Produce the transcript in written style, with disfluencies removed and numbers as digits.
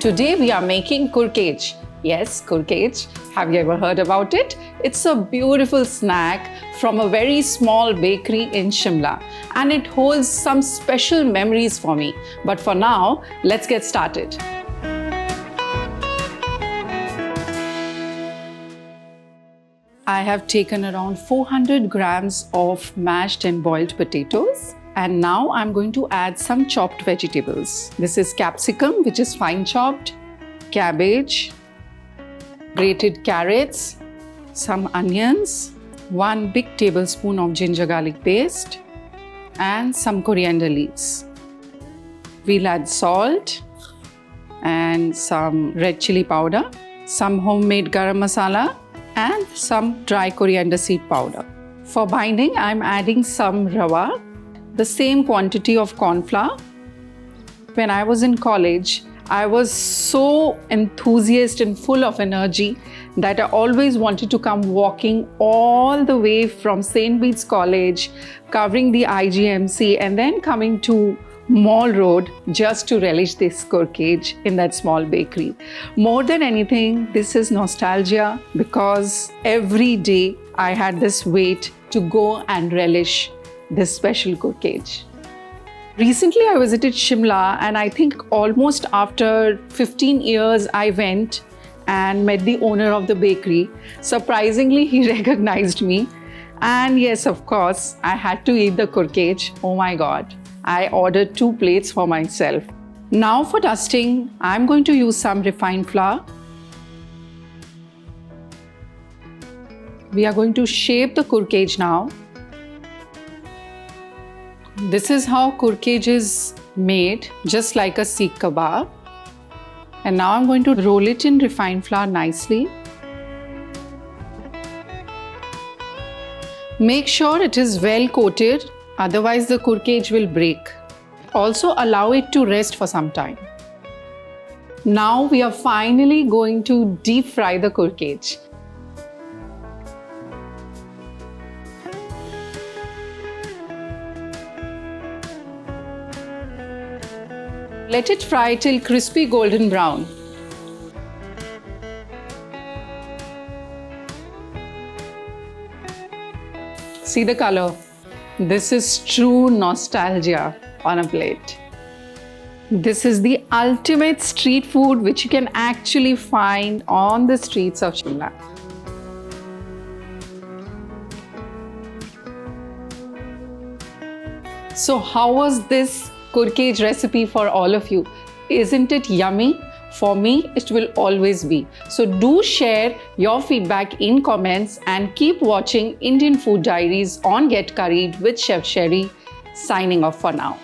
Today we are making kurkej. Yes, kurkej. Have you ever heard about it? It's a beautiful snack from a very small bakery in Shimla, and it holds some special memories for me. But for now, let's get started. I have taken around 400 grams of mashed and boiled potatoes. And now I'm going to add some chopped vegetables. This is capsicum, which is fine chopped, cabbage, grated carrots, some onions, 1 big tablespoon of ginger garlic paste, and some coriander leaves. We'll add salt and some red chili powder, some homemade garam masala, and some dry coriander seed powder. For binding, I'm adding some rava, the same quantity of corn flour. When I was in college, I was so enthusiastic and full of energy that I always wanted to come walking all the way from St. Bede's College, covering the IGMC, and then coming to Mall Road just to relish this kurkej in that small bakery. More than anything, this is nostalgia because every day I had this wait to go and relish this special kurkej. Recently I visited Shimla, and I think almost after 15 years I went and met the owner of the bakery. Surprisingly, he recognized me, and yes, of course, I had to eat the kurkej. Oh my God. I ordered 2 plates for myself. Now for dusting, I'm going to use some refined flour. We are going to shape the kurkej now. This is how kurkej is made, just like a seekh kebab. And now I'm going to roll it in refined flour nicely. Make sure it is well coated, otherwise the kurkej will break. Also allow it to rest for some time. Now we are finally going to deep fry the kurkej. Let it fry till crispy golden brown. See the color? This is true nostalgia on a plate. This is the ultimate street food which you can actually find on the streets of Shimla. So how was this kurkej recipe for all of you? Isn't it yummy? For me, it will always be. So do share your feedback in comments and keep watching Indian Food Diaries on Get Curried with Chef Sherie. Signing off for now.